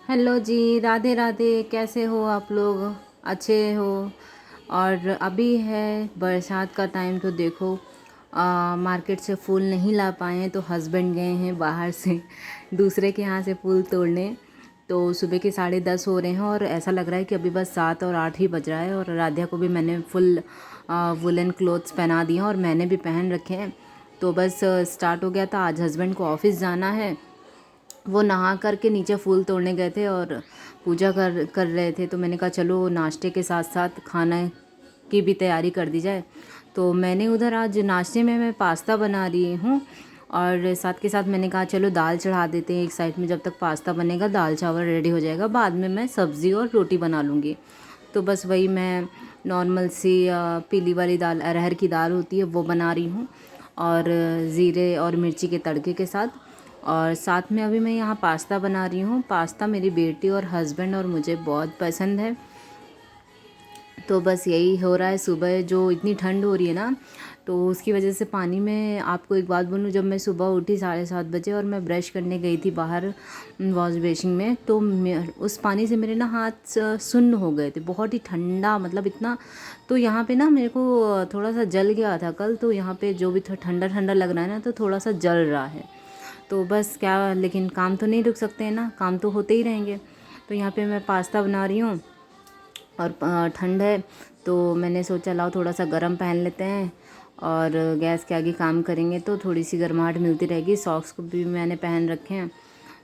Hello जी, राधे राधे। कैसे हो आप लोग? अच्छे हो? और अभी है बरसात का टाइम, तो देखो मार्केट से फूल नहीं ला पाए हैं, तो हस्बैंड गए हैं बाहर से दूसरे के यहाँ से फूल तोड़ने। तो सुबह के 10:30 हो रहे हैं और ऐसा लग रहा है कि अभी बस 7 और 8 ही बज रहा है। और राध्या को भी मैंने फुल वुलन क्लोथ्स पहना दिए हैं और मैंने भी पहन रखे हैं। तो बस स्टार्ट हो गया था। आज हस्बैंड को ऑफिस जाना है। वो नहा करके नीचे फूल तोड़ने गए थे और पूजा कर कर रहे थे। तो मैंने कहा चलो नाश्ते के साथ साथ खाना की भी तैयारी कर दी जाए। तो मैंने उधर आज नाश्ते में मैं पास्ता बना रही हूँ और साथ के साथ मैंने कहा चलो दाल चढ़ा देते हैं एक साइड में। जब तक पास्ता बनेगा दाल चावल रेडी हो जाएगा, बाद में मैं सब्ज़ी और रोटी बना लूँगी। तो बस वही मैं नॉर्मल सी पीली वाली दाल, अरहर की दाल होती है, वो बना रही हूँ और ज़ीरे और मिर्ची के तड़के के साथ। और साथ में अभी मैं यहाँ पास्ता बना रही हूँ। पास्ता मेरी बेटी और हस्बैंड और मुझे बहुत पसंद है। तो बस यही हो रहा है। सुबह जो इतनी ठंड हो रही है ना, तो उसकी वजह से पानी में आपको एक बात बोलूँ, जब मैं सुबह उठी 7:30 बजे और मैं ब्रश करने गई थी बाहर वॉश बेसिन में, तो उस पानी से मेरे ना हाथ सुन्न हो गए थे। बहुत ही ठंडा, मतलब इतना। तो यहाँ पे ना मेरे को थोड़ा सा जल गया था कल। तो यहाँ पे जो भी ठंडा ठंडा लग रहा है ना, तो थोड़ा सा जल रहा है। तो बस क्या, लेकिन काम तो नहीं रुक सकते हैं ना, काम तो होते ही रहेंगे। तो यहाँ पे मैं पास्ता बना रही हूँ और ठंड है, तो मैंने सोचा लाओ थोड़ा सा गरम पहन लेते हैं और गैस के आगे काम करेंगे तो थोड़ी सी गर्माहट मिलती रहेगी। सॉक्स को भी मैंने पहन रखे हैं।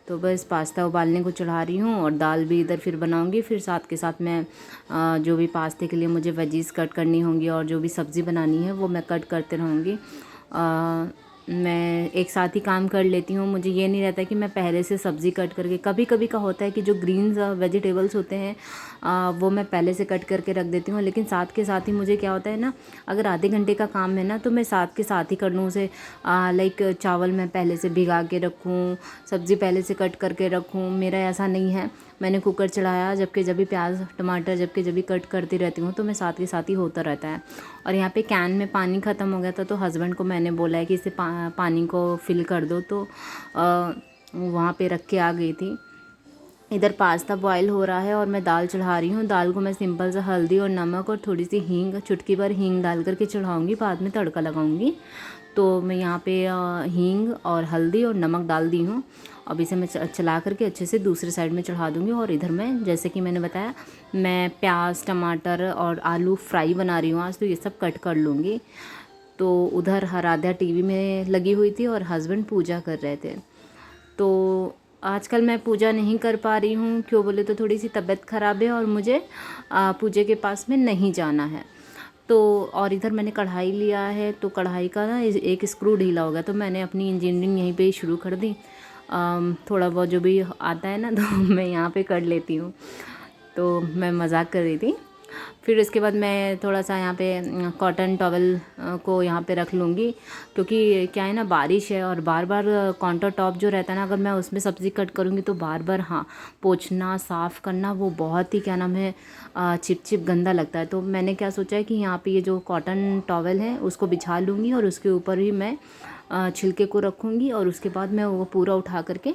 तो बस पास्ता उबालने को चढ़ा रही हूँ और दाल भी इधर फिर बनाऊँगी। फिर साथ के साथ मैं जो भी पास्ते के लिए मुझे वेजीज कट करनी होंगी और जो भी सब्ज़ी बनानी है वो मैं कट करते रहूँगी। मैं एक साथ ही काम कर लेती हूँ। मुझे ये नहीं रहता कि मैं पहले से सब्ज़ी कट करके, कभी कभी का होता है कि जो ग्रीन्स वेजिटेबल्स होते हैं वो मैं पहले से कट करके रख देती हूँ। लेकिन साथ के साथ ही मुझे क्या होता है ना, अगर आधे घंटे का काम है ना, तो मैं साथ के साथ ही कर लूँ उसे। लाइक चावल मैं पहले से भिगा के रखूँ, सब्ज़ी पहले से कट करके रखूँ, मेरा ऐसा नहीं है। मैंने कुकर चढ़ाया, जबकि जब भी प्याज टमाटर जबकि जब भी कट करती रहती हूँ, तो मैं साथ के साथ ही होता रहता है। और यहाँ पे कैन में पानी ख़त्म हो गया था, तो हस्बैंड को मैंने बोला है कि इसे पानी को फिल कर दो। तो वहाँ पे रख के आ गई थी। इधर पास्ता बॉईल हो रहा है और मैं दाल चढ़ा रही हूँ। दाल को मैं सिंपल सा हल्दी और नमक और थोड़ी सी हींग, चुटकी भर हींग डाल करके चढ़ाऊँगी, बाद में तड़का लगाऊँगी। तो मैं यहाँ पे हींग और हल्दी और नमक डाल दी हूँ। अब इसे मैं चला करके अच्छे से दूसरे साइड में चढ़ा दूँगी। और इधर मैं, जैसे कि मैंने बताया, मैं प्याज टमाटर और आलू फ्राई बना रही हूँ आज, तो ये सब कट कर लूँगी। तो उधर आराध्या टीवी में लगी हुई थी और हस्बैंड पूजा कर रहे थे। तो आजकल मैं पूजा नहीं कर पा रही हूँ, क्यों बोले तो थोड़ी सी तबीयत ख़राब है और मुझे पूजे के पास में नहीं जाना है। तो और इधर मैंने कढ़ाई लिया है, तो कढ़ाई का ना एक स्क्रू ढीला हो गया, तो मैंने अपनी इंजीनियरिंग यहीं पे ही शुरू कर दी। थोड़ा बहुत जो भी आता है ना तो मैं यहाँ पे कर लेती हूँ। तो मैं मजाक कर रही थी। फिर इसके बाद मैं थोड़ा सा यहाँ पे कॉटन टॉवल को यहाँ पे रख लूँगी, क्योंकि क्या है ना, बारिश है और बार बार काउंटर टॉप जो रहता है ना, अगर मैं उसमें सब्ज़ी कट करूँगी तो बार बार हाँ पोंछना साफ़ करना वो बहुत ही क्या नाम है चिप चिप गंदा लगता है। तो मैंने क्या सोचा है कि यहाँ पे ये जो कॉटन टॉवल है उसको बिछा लूँगी और उसके ऊपर ही मैं छिलके को रखूँगी और उसके बाद मैं वो पूरा उठा करके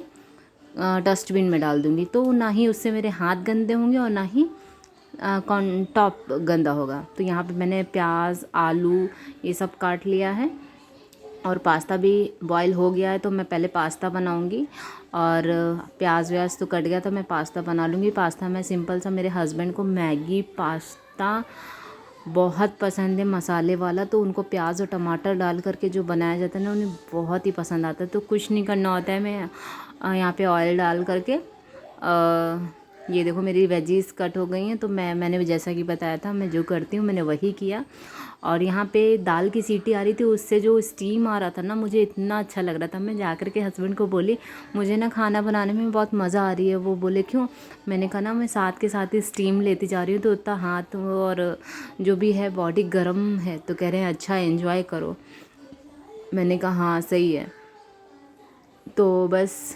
डस्टबिन में डाल दूँगी। तो ना ही उससे मेरे हाथ गंदे होंगे और ना ही कौन टॉप गंदा होगा। तो यहाँ पे मैंने प्याज आलू ये सब काट लिया है और पास्ता भी बॉईल हो गया है। तो मैं पहले पास्ता बनाऊंगी और प्याज व्याज तो कट गया, तो मैं पास्ता बना लूँगी। पास्ता मैं सिंपल सा, मेरे हस्बैंड को मैगी पास्ता बहुत पसंद है मसाले वाला, तो उनको प्याज और टमाटर डाल करके जो बनाया जाता है ना, उन्हें बहुत ही पसंद आता है। तो कुछ नहीं करना होता है, मैं यहाँ पे ऑयल डाल करके ये देखो मेरी वेजीज कट हो गई हैं। तो मैंने भी जैसा कि बताया था, मैं जो करती हूँ मैंने वही किया। और यहाँ पे दाल की सीटी आ रही थी, उससे जो स्टीम आ रहा था ना, मुझे इतना अच्छा लग रहा था। मैं जा कर के हस्बैंड को बोली मुझे ना खाना बनाने में बहुत मज़ा आ रही है। वो बोले क्यों? मैंने कहा ना मैं साथ के साथ ही स्टीम लेती जा रही हूँ, तो उतना हाथ और जो भी है बॉडी गर्म है। तो कह रहे हैं अच्छा एंजॉय करो। मैंने कहा हाँ सही है। तो बस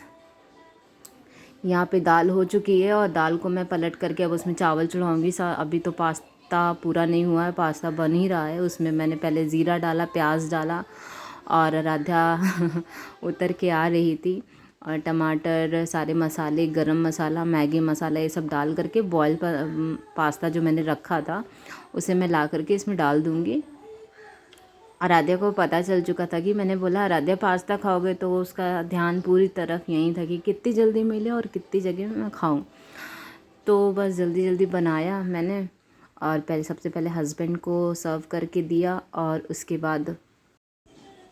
यहाँ पे दाल हो चुकी है और दाल को मैं पलट करके अब उसमें चावल चढ़ाऊँगी। अभी तो पास्ता पूरा नहीं हुआ है, पास्ता बन ही रहा है। उसमें मैंने पहले ज़ीरा डाला, प्याज डाला और राधा उतर के आ रही थी। और टमाटर, सारे मसाले, गरम मसाला, मैगी मसाला, ये सब डाल करके बॉयल पास्ता जो मैंने रखा था उसे मैं ला करके इसमें डाल दूँगी। आराध्या को पता चल चुका था कि मैंने बोला आराध्या पास्ता खाओगे, तो उसका ध्यान पूरी तरफ यहीं था कि कितनी जल्दी मिले और कितनी जगह मैं खाऊं। तो बस जल्दी जल्दी बनाया मैंने और सबसे पहले हस्बैंड को सर्व करके दिया और उसके बाद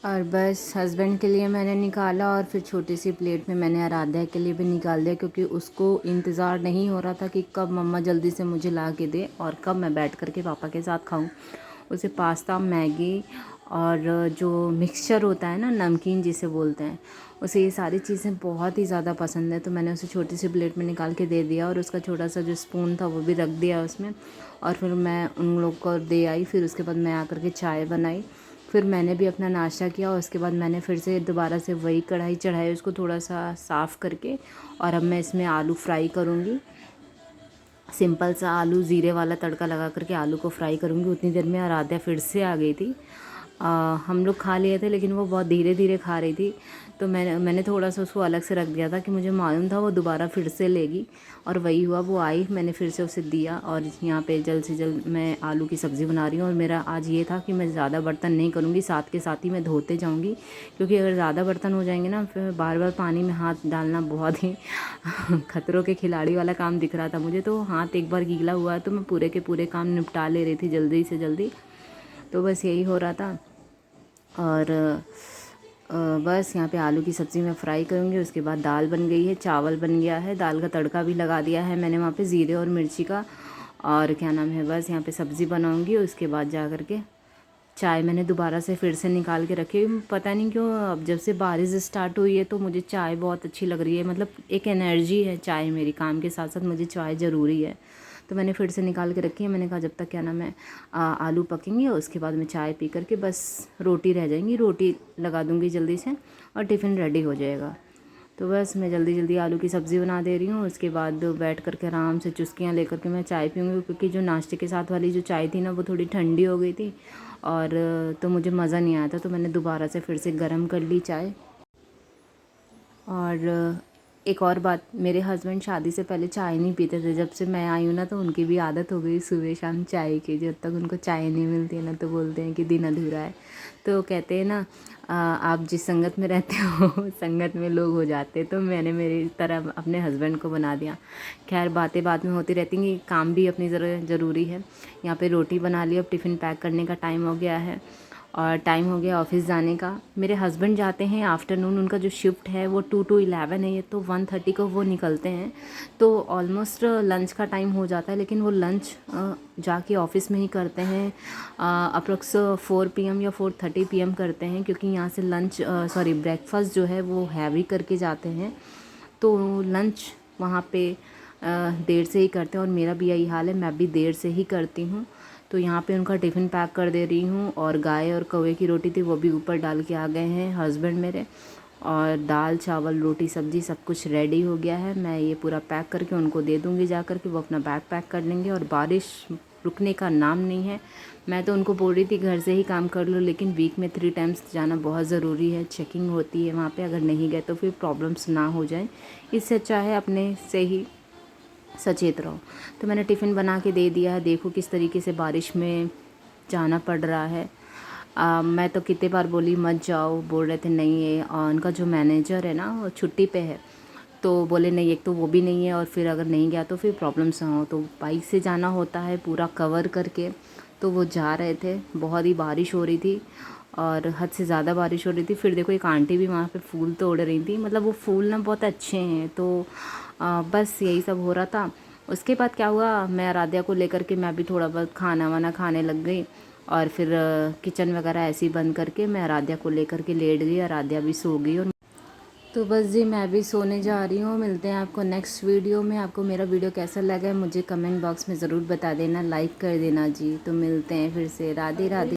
और बस हस्बैंड के लिए मैंने निकाला और फिर छोटी सी प्लेट में मैंने आराध्या के लिए भी निकाल दिया, क्योंकि उसको इंतज़ार नहीं हो रहा था कि कब मम्मा जल्दी से मुझे ला के दे और कब मैं बैठ कर के पापा के साथ खाऊं। उसे पास्ता, मैगी और जो मिक्सचर होता है ना, नमकीन जिसे बोलते हैं, उसे ये सारी चीज़ें बहुत ही ज़्यादा पसंद है। तो मैंने उसे छोटी सी प्लेट में निकाल के दे दिया और उसका छोटा सा जो स्पून था वो भी रख दिया उसमें, और फिर मैं उन लोग को दे आई। फिर उसके बाद मैं आकर के चाय बनाई, फिर मैंने भी अपना नाश्ता किया और उसके बाद मैंने फिर से दोबारा से वही कढ़ाई चढ़ाई उसको थोड़ा सा साफ़ करके, और अब मैं इसमें आलू फ्राई करूँगी। सिंपल सा आलू ज़ीरे वाला तड़का लगा करके आलू को फ्राई करूँगी। उतनी देर में आराध्या फिर से आ गई थी। हम लोग खा लिए थे लेकिन वो बहुत धीरे धीरे खा रही थी, तो मैंने थोड़ा सा उसको अलग से रख दिया था कि मुझे मालूम था वो दोबारा फिर से लेगी, और वही हुआ। वो आई, मैंने फिर से उसे दिया और यहाँ पे जल्द से जल्द मैं आलू की सब्ज़ी बना रही हूँ। और मेरा आज ये था कि मैं ज़्यादा बर्तन नहीं करूँगी, साथ के साथ ही मैं धोते जाऊँगी, क्योंकि अगर ज़्यादा बर्तन हो जाएंगे ना फिर बार बार पानी में हाथ डालना बहुत ही खतरों के खिलाड़ी वाला काम दिख रहा था मुझे। तो हाथ एक बार गीला हुआ तो मैं पूरे के पूरे काम निपटा ले रही थी जल्दी से जल्दी। तो बस यही हो रहा था। और बस यहाँ पे आलू की सब्ज़ी मैं फ्राई करूँगी। उसके बाद दाल बन गई है, चावल बन गया है, दाल का तड़का भी लगा दिया है मैंने वहाँ पे ज़ीरे और मिर्ची का, और क्या नाम है, बस यहाँ पे सब्ज़ी बनाऊँगी। उसके बाद जा कर के चाय मैंने दोबारा से फिर से निकाल के रखी। पता नहीं क्यों अब जब से बारिश स्टार्ट हुई है तो मुझे चाय बहुत अच्छी लग रही है, मतलब एक एनर्जी है चाय मेरी, काम के साथ साथ मुझे चाय ज़रूरी है। तो मैंने फिर से निकाल के रखी है। मैंने कहा जब तक क्या नाम है आलू पकेंगे उसके बाद मैं चाय पी करके बस रोटी रह जाएंगी, रोटी लगा दूँगी जल्दी से और टिफ़िन रेडी हो जाएगा। तो बस मैं जल्दी जल्दी आलू की सब्ज़ी बना दे रही हूँ। उसके बाद बैठ कर के आराम से चुस्कियाँ लेकर के मैं चाय पीऊँगी, क्योंकि जो नाश्ते के साथ वाली जो चाय थी ना वो थोड़ी ठंडी हो गई थी और तो मुझे मज़ा नहीं आया था, तो मैंने दोबारा से फिर से गर्म कर ली चाय। और एक और बात, मेरे हस्बैंड शादी से पहले चाय नहीं पीते थे। जब से मैं आई हूँ ना तो उनकी भी आदत हो गई सुबह शाम चाय की। जब तक उनको चाय नहीं मिलती है ना तो बोलते हैं कि दिन अधूरा है। तो कहते हैं ना आप जिस संगत में रहते हो संगत में लोग हो जाते। तो मैंने मेरी तरह अपने हस्बैंड को बना दिया। खैर बातें बाद में होती रहती हैं, काम भी अपनी ज़रूरी है। यहाँ पे रोटी बना ली, अब टिफ़िन पैक करने का टाइम हो गया है और टाइम हो गया ऑफिस जाने का। मेरे हस्बैंड जाते हैं आफ्टरनून, उनका जो शिफ्ट है वो 2 to 11 है, ये तो 1:30 को वो निकलते हैं। तो ऑलमोस्ट लंच का टाइम हो जाता है, लेकिन वो लंच जाके ऑफिस में ही करते हैं। अप्रॉक्स 4 PM या 4:30 PM करते हैं, क्योंकि यहाँ से ब्रेकफास्ट जो है वो हैवी करके जाते हैं। तो लंच वहाँ पे देर से ही करते हैं और मेरा भी यही हाल है, मैं भी देर से ही करती हूँ। तो यहाँ पे उनका टिफ़िन पैक कर दे रही हूँ। और गाय और कौवे की रोटी थी वो भी ऊपर डाल के आ गए हैं हस्बैंड मेरे, और दाल चावल रोटी सब्ज़ी सब कुछ रेडी हो गया है। मैं ये पूरा पैक करके उनको दे दूँगी जा कर के, वो अपना बैग पैक कर लेंगे। और बारिश रुकने का नाम नहीं है। मैं तो उनको बोल रही थी घर से ही काम कर लो, लेकिन वीक में 3 टाइम्स जाना बहुत ज़रूरी है। चेकिंग होती है वहाँ पे, अगर नहीं गए तो फिर प्रॉब्लम्स ना हो जाए। इससे अच्छा है अपने से ही सचेत रहो। तो मैंने टिफ़िन बना के दे दिया है। देखो किस तरीके से बारिश में जाना पड़ रहा है। मैं तो कितने बार बोली मत जाओ, बोल रहे थे नहीं है। और उनका जो मैनेजर है ना वो छुट्टी पे है, तो बोले नहीं, एक तो वो भी नहीं है और फिर अगर नहीं गया तो फिर प्रॉब्लम्स ना हो। तो बाइक से जाना होता है पूरा कवर करके। तो वो जा रहे थे, बहुत ही बारिश हो रही थी और हद से ज़्यादा बारिश हो रही थी। फिर देखो एक आंटी भी वहाँ पे फूल तोड़ रही थी, मतलब वो फूल ना बहुत अच्छे हैं। तो बस यही सब हो रहा था। उसके बाद क्या हुआ, मैं आराध्या को लेकर के मैं भी थोड़ा बहुत खाना वाना खाने लग गई, और फिर किचन वगैरह ऐसे ही बंद करके मैं आराध्या को लेकर के लेट गई। आराध्या भी सो गई। और तो बस जी मैं भी सोने जा रही हूँ। मिलते हैं आपको नेक्स्ट वीडियो में। आपको मेरा वीडियो कैसा लगा है मुझे कमेंट बॉक्स में ज़रूर बता देना, लाइक कर देना जी। तो मिलते हैं फिर से। राधे राधे।